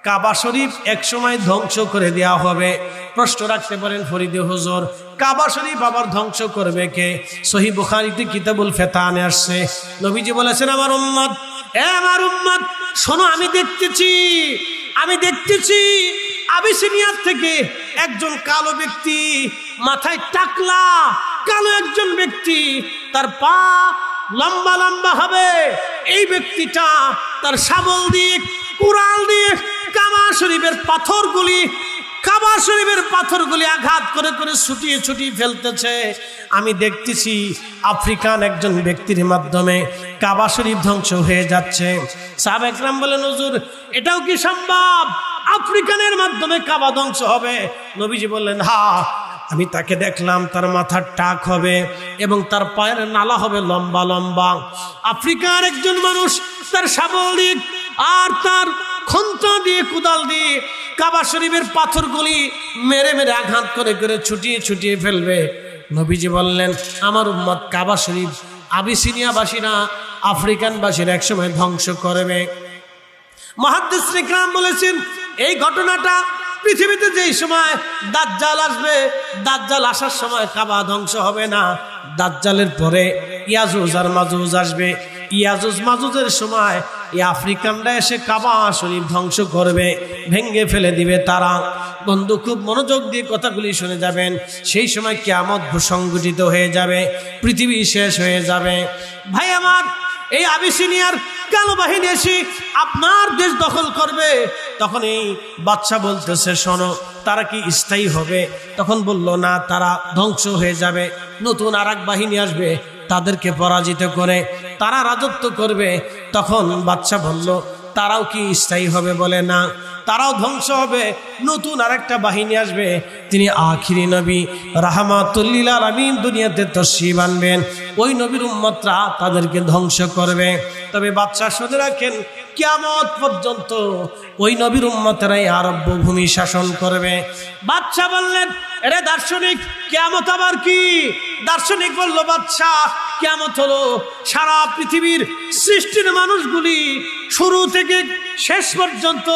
কাবা শরীফ একসময় ধ্বংস করে দেওয়া হবে। প্রশ্ন রাখতে পারেন ফরিদে হুজুর, কাবা শরীফ আবার ধ্বংস করবে কে? সহিহ বুখারীতে কিতাবুল ফিতানে আসছে, নবীজি বলেছেন, আমার উম্মত, আমার উম্মত শোনো, আমি দেখতেছি আবিসিনিয়ার থেকে একজন কালো ব্যক্তি, মাথায় টাকলা কালো একজন ব্যক্তি, তার পা লম্বা লম্বা হবে। এই ব্যক্তিটা তার শাবল দিয়ে, কুড়াল দিয়ে কাবা শরীফের পাথরগুলি আঘাত করে করে ছুটিয়ে ফেলতেছে। আমি দেখতেছি আফ্রিকান একজন ব্যক্তির মাধ্যমে কাবা শরীফ ধ্বংস হয়ে যাচ্ছে। সাহাবা একরাম বলেন, হুজুর এটাও কি সম্ভব? আফ্রিকানের মাধ্যমে কাবা ধ্বংস হবে? নবীজি বললেন, হ্যাঁ, আমি তাকে দেখলাম, তার মাথার টাক হবে এবং তার পায়ের নালা হবে লম্বা লম্বা। আফ্রিকার একজন মানুষ তার শাবল দিয়ে আর তার খন্তা দিয়ে, কুদাল দিয়ে কাবা শরীফের পাথরগুলি মেরে মেরে আঘাত করে করে ছুটিয়ে ফেলবে। নবীজি বললেন, আমার উম্মত কাবা শরীফ আবিসিনিয়াবাসীরা, আফ্রিকানবাসীরা একসময় ধ্বংস করবে। মুহাদ্দিসিন ইকরাম বলেছেন, এই ঘটনাটা পৃথিবীতে যেই সময় দাজ্জাল আসবে, দাজ্জাল আসার সময় কাবা ধ্বংস হবে না। দাজ্জালের পরে ইয়াজুজ আর মাজুজ আসবে। ইয়াজুজ মাজুজের সময় এই আফ্রিকানরা এসে কাবা শরীফ ধ্বংস করবে, ভেঙ্গে ফেলে দিবে তারা। বন্ধু, খুব মনোযোগ দিয়ে কথাগুলি শুনে যাবেন। সেই সময় কিয়ামত সংঘটিত হয়ে যাবে, পৃথিবী শেষ হয়ে যাবে। ভাই আমার, এই আবিসিনিয়ার কালো বাহিনী এসে আপনার দেশ দখল করবে। তখন এই বাদশা বলতেছে, শোনো, তারা কি স্থায়ী হবে? তখন বলল, না, তারা ধ্বংস হয়ে যাবে। নতুন আর এক বাহিনী আসবে, তাদেরকে পরাজিত করে তারা রাজত্ব করবে। তখন বাদশা বলল, তারাও কি স্থায়ী হবে? বলে, না, তারাও ধ্বংস হবে। নতুন আরেকটা বাহিনী আসবে, তিনি আখিরি নবী রাহমাতুল লিল আলামিন দুনিয়াতে তশরিফ আনবেন। ওই নবীর উম্মতরা তাদেরকে ধ্বংস করবে। তবে বাদশা শুনে রাখেন, কিয়ামত পর্যন্ত ওই নবীর উম্মতেরাই আরব ভূমি শাসন করবে। বাদশা বললেন, এরে দার্শনিক, কিয়ামত আবার কি? দার্শনিক বলল, বাদশা, কিয়ামত হলো সারা পৃথিবীর সৃষ্টির মানুষগুলি শুরু থেকে শেষ পর্যন্ত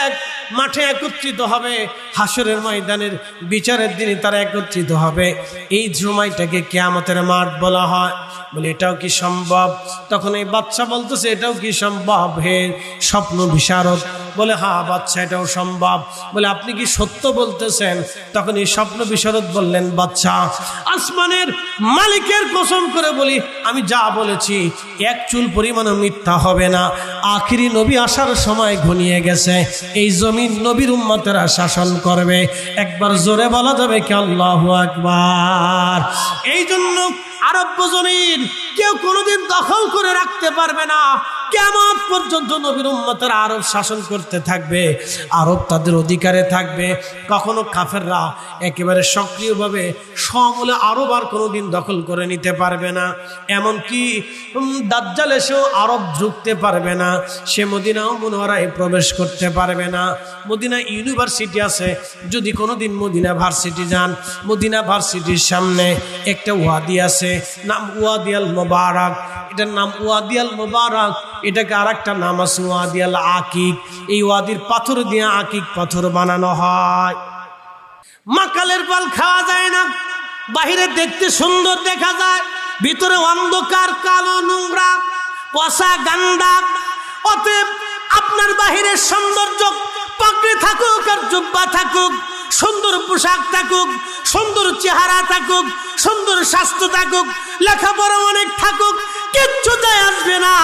এক মাঠে একত্রিত হবে। হাসরের ময়দানের বিচারের দিনে তারা একত্রিত হবে। এই সময়টাকে কিয়ামতের মাঠ বলা হয়। বলে, এটাও কি সম্ভব? তখন এই বাদশা বলতেছে, এটাও কি সম্ভব হে স্বপ্ন বিশারদ? বলে, হ্যাঁ বাদশা, এটাও সম্ভব। বলে, আপনি কি সত্য বলতেছেন? তখন এই স্বপ্ন বিশারদ বললেন, বাদশা, আসমানের মালিকের কসম করে বলি, আমি যা বলেছি এক চুল পরিমাণও মিথ্যা হবে না। আখিরি নবী আসার সময় ঘনিয়ে গেছে। এই জমিন নবীর উম্মতেরা শাসন করবে। একবার জোরে বলা যাবে কি আল্লাহু আকবার? এই জন্য আরব জমিন কেউ কোনোদিন দখল করে রাখতে পারবে না। কিয়ামত পর্যন্ত নবীর উম্মতেরা আরব শাসন করতে থাকবে, আরব তাদের অধিকারে থাকবে। কখনো কাফেররা একেবারে সক্রিয়ভাবে সমূলে আরব আর কোনোদিন দখল করে নিতে পারবে না। এমনকি দাজ্জাল এসেও আরব ঢুকতে পারবে না। সে মদিনা মুনওয়ারায় প্রবেশ করতে পারবে না। মদিনা ইউনিভার্সিটি আছে, যদি কোনোদিন মদিনা ভার্সিটি যান, মদিনা ভার্সিটির সামনে একটা ওয়াদি আছে, নাম ওয়াদি আল মুবারাক। এটার নাম ওয়াদি আল মুবারাক। এটাকে আর একটা নাম আছে ওয়াদি আল আকিক। এই ওয়াদির পাথর দিয়ে আকিক পাথর বানানো হয়। মাকালের ফল খাওয়া যায় না, বাহিরে দেখতে সুন্দর দেখা যায়, ভিতরে অন্ধকার, কালো, নোংরা, পচা, গান্দা। অতএব আপনার বাহিরের সৌন্দর্য পাগড়ি থাকুক আর জুব্বা থাকুক, সুন্দর পোশাক থাকুক, সুন্দর চেহারা থাকুক, সুন্দর স্বাস্থ্য থাকুক, লেখাপড়া অনেক থাকুক, কিচ্ছু যায় আসবে না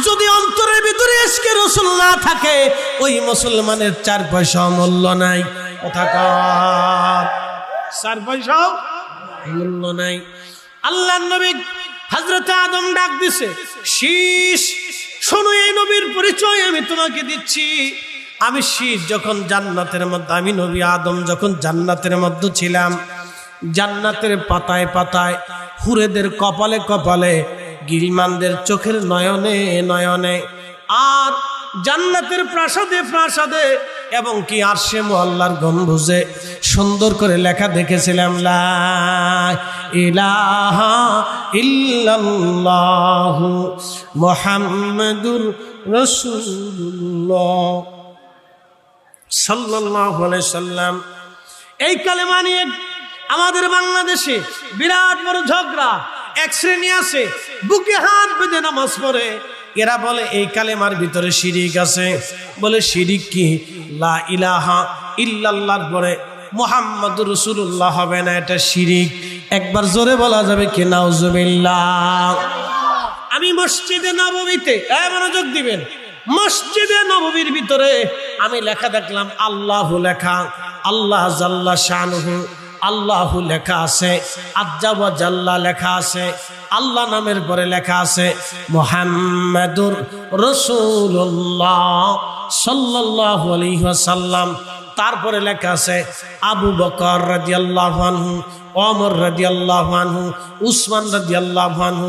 যদি অন্তরের ভিতরে ইশকে রাসূল না থাকে। ওই মুসলমানের 4 পয়সা মূল্য নাই। কথা কর, 4 পয়সা মূল্য নাই। আল্লাহর নবী হযরত আদম ডাক দিছে, শীষ শোনো, এই নবীর পরিচয় আমি তোমাকে দিচ্ছি। আমি শীষ যখন জান্নাতের মধ্যে, আমি নবী আদম যখন জান্নাতের মধ্যে ছিলাম, জান্নাতের পাতায় পাতায়, হুরেদের কপালে কপালে, গিরিমানদের চোখের নয়নে নয়নে, আর জান্নাতের প্রাসাদে প্রাসাদে, এবং কি আরশে মুআল্লার গম্বুজে সুন্দর করে লেখা দেখেছিলাম, লা ইলাহা ইল্লাল্লাহু মুহাম্মাদুর রাসূলুল্লাহ। সাল্লাল্লাহু আলাইহি সাল্লাম। এই কালেমা নিয়ে আমাদের বাংলাদেশে বিরাট বড় ঝগড়া। এক শ্রেণী আছে বুকে হাত বেঁধে নামাজ পড়ে, এরা বলে এই কালেমার ভিতরে শিরিক আছে। বলে শিরিক কি? লা ইলাহা ইল্লাল্লাহর পরে মুহাম্মাদুর রাসূলুল্লাহ হবে না, এটা শিরিক। একবার জোরে বলা যাবে কি নাউজুবিল্লাহ? আমি মসজিদে নববীতে, মনোযোগ দিবেন, মসজিদে নববীর ভিতরে আমি লেখা দেখলাম আল্লাহু লেখা, আল্লাহ জাল্লা শানুহু আল্লাহু লেখা আছে, আজ্জা ওয়া জাল্লা লেখা আছে, আল্লাহ নামের পরে লেখা আছে মুহাম্মাদুর রাসূলুল্লাহ সাল্লাল্লাহু আলাইহি ওয়াসাল্লাম। তারপরে লেখা আছে আবু বকর রাদিয়াল্লাহু আনহু, ওমর রাদিয়াল্লাহু আনহু, উসমান রাদিয়াল্লাহু আনহু,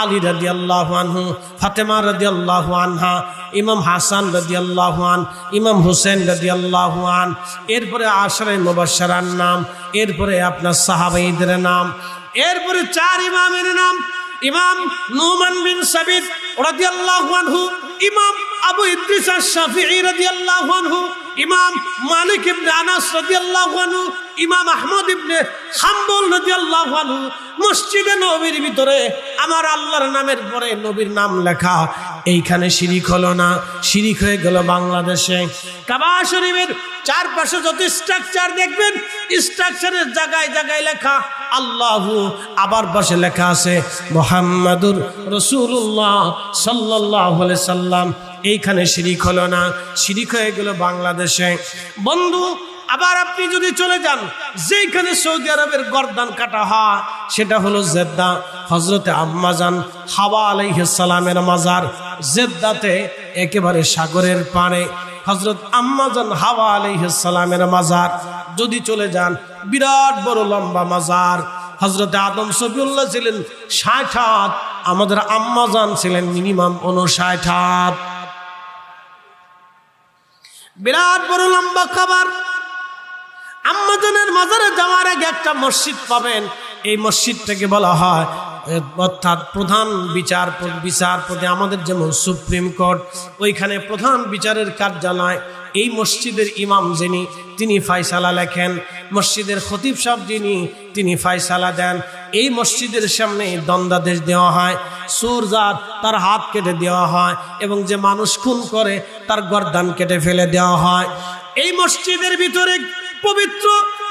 আলী রাদিয়াল্লাহু আনহু, ফাতেমা রাদিয়াল্লাহু আনহা, ইমাম হাসান রাদিয়াল্লাহু আন, ইমাম হুসেন রাদিয়াল্লাহু আন। এরপরে আশরে মুবাশশারার নাম, এরপরে আপনার সাহাবাঈদের নাম, এরপরে চার ইমামের নাম। ইমাম নুমান বিন সাবিত রাদিয়াল্লাহু আনহু, ইমাম আবু ইদ্রিস আশ-শাফিঈ রাদিয়াল্লাহু আনহু, ইমাম মালিক ইবনে আনাস রাদিয়াল্লাহু আনহু, ইমাম আহমদ ইবনে হাম্বল রাদিয়াল্লাহু আনহু। মসজিদে নববীর ভিতরে আমার আল্লাহর নামের পরে নবীর নাম লেখা, এইখানে শিরিক হলো না? শিরিক হয়ে গেল বাংলাদেশে। কাবা শরীফের চারপাশে যত স্ট্রাকচার দেখবেন, স্ট্রাকচারের জায়গায় জায়গায় লেখা আল্লাহু, আবার পাশে লেখা আছে মুহাম্মাদুর রাসূলুল্লাহ সাল্লাল্লাহু আলাইহি সাল্লাম। এইখানে শিরিক হলো না? শিরিক হয়ে গেল বাংলাদেশে। বন্ধু, আবার আপনি যদি চলে যান যেখানে সৌদি আরবের গর্দান কাটা হয়, সেটা হলো জেদ্দা। হযরতে আম্মা জান হাওয়া আলাইহিস সালামের মাজার জেদ্দাতে, একেবারে সাগরের পাড়ে হযরত আম্মা জান হাওয়া আলাইহিস সালামের মাজার। যদি চলে যান, বিরাট বড় লম্বা মাজার। হযরতে আদম সফিউল্লাহ ছিলেন 60 হাত, আমাদের আম্মা জান ছিলেন মিনিমাম 59 হাত। বিরাট বড় লম্বা খাবার। আম্মা জানের মাজারে যাওয়ার আগে একটা মসজিদ পাবেন, এই মসজিদটাকে বলা হয় অর্থাৎ প্রধান বিচারপতি। আমাদের যেমন সুপ্রিম কোর্ট, ওইখানে প্রধান বিচারের কার্যালয়। এই মসজিদের ইমাম যিনি, তিনি ফায়সালা লেখেন। মসজিদের খতিব সাহেব যিনি, তিনি ফায়সালা দেন। এই মসজিদের সামনে দণ্ডাদেশ দেওয়া হয়, সুরজাত তার হাত কেটে দেওয়া হয়, এবং যে মানুষ খুন করে তার গর্দান কেটে ফেলে দেওয়া হয়। এই মসজিদের ভিতরে পবিত্র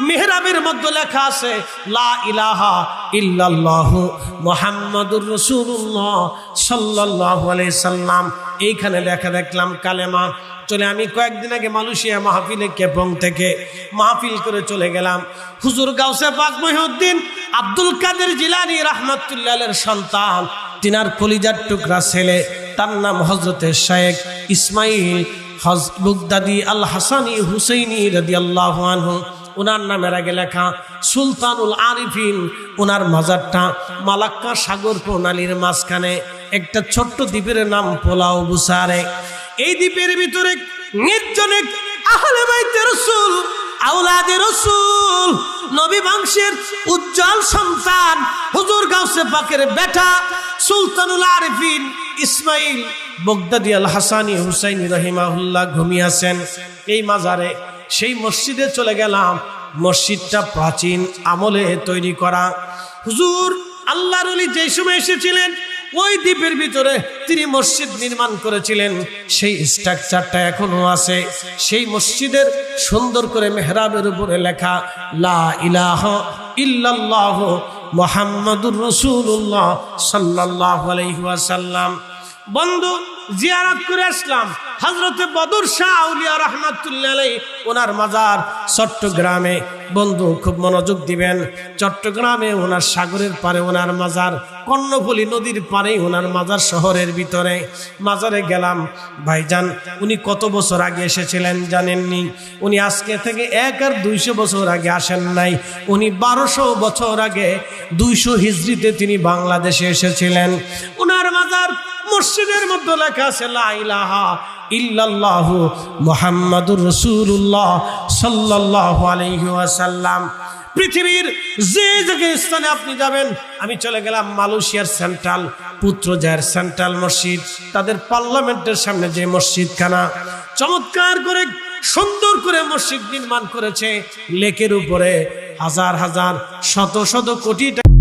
মেহরাবের মধ্যে লেখা আছে লা ইলাহা ইল্লাল্লাহু মুহাম্মাদুর রাসূলুল্লাহ সাল্লাল্লাহু আলাইহি সাল্লাম। এইখানে লেখা দেখলাম কালেমা। চলে আমি কয়েকদিন আগে মালয়েশিয়া মাহফিলে কেপং থেকে মাহফিল করে চলে গেলাম। হুজুর গাউসে পাক মহিউদ্দিন আব্দুল কাদের জিলানী রাহমাতুল্লাহ আলাইহির সন্তান, তিনার কলিজার টুকরা ছেলে, তার নাম হযরতে শেখ ইসমাইল বুগদাদি আল হাসানি হুসাইনি রাদিয়াল্লাহু আনহু। ওনার নামের আগে লেখা সুলতানুল আরিফিন। ওনার মাজারটা মালাক্কা সাগর প্রণালীর মাঝখানে একটা ছোট্ট দ্বীপের নাম পোলাও বুসারে। এই দ্বীপের ভিতরে নির্জনে আহলে বাইতে রাসূল, আওলাদে রাসূল, নবী বংশের উজ্জ্বল সন্তান হুজুর গাউসে পাকের বেটা সুলতানুল আরিফিন ইসমাইল বগদাদি আল হাসানি হুসাইনি রাহিমাহুল্লাহ ঘুমিয়েছেন এই মাজারে। সেই মসজিদে চলে গেলাম। মসজিদটা প্রাচীন আমলে তৈরি করা। হুজুর আল্লাহর ওলি যেই সময় এসেছিলেন, ওই দ্বীপের ভিতরে তিনি মসজিদ নির্মাণ করেছিলেন। সেই স্ট্রাকচারটা এখনো আছে। সেই মসজিদের সুন্দর করে মেহরাবের উপরে লেখা লা ইলাহা ইল্লাল্লাহু মুহাম্মাদুর রাসূলুল্লাহ সাল্লাল্লাহু আলাইহি ওয়াসাল্লাম। বন্ধু, জিয়ারত করে আসলাম হযরতে বদর শাহ আউলিয়া রাহমাতুল্লাহ আলাইহি, ওনার মাজার চট্টগ্রামে। বন্ধু খুব মনোযোগ দিবেন, চট্টগ্রামে ওনার সাগরের পারে ওনার মাজার, কর্ণফুলী নদীর পারে ওনার মাজার, শহরের ভিতরে। মাজারে গেলাম। ভাইজান উনি কত বছর আগে এসেছিলেন জানেননি? উনি আজকে থেকে 1 আর 200 বছর আগে আসেন নাই। উনি 1200 বছর আগে 200 হিজরিতে তিনি বাংলাদেশে এসেছিলেন। ওনার মাজার মসজিদের মধ্যে লেখা আছে লা ইলাহা ইল্লাল্লাহু মুহাম্মাদুর রাসূলুল্লাহ সাল্লাল্লাহু আলাইহি ওয়াসাল্লাম। পৃথিবীর যে জায়গায় স্থানে আপনি যাবেন, আমি চলে গেলাম মালয়েশিয়ার সেন্ট্রাল পুত্রজায়ের সেন্ট্রাল মসজিদ, তাদের পার্লামেন্টের সামনে যে মসজিদখানা চমৎকার করে সুন্দর করে মসজিদ নির্মাণ করেছে, লেকের উপরে হাজার হাজার শত শত কোটি টাকা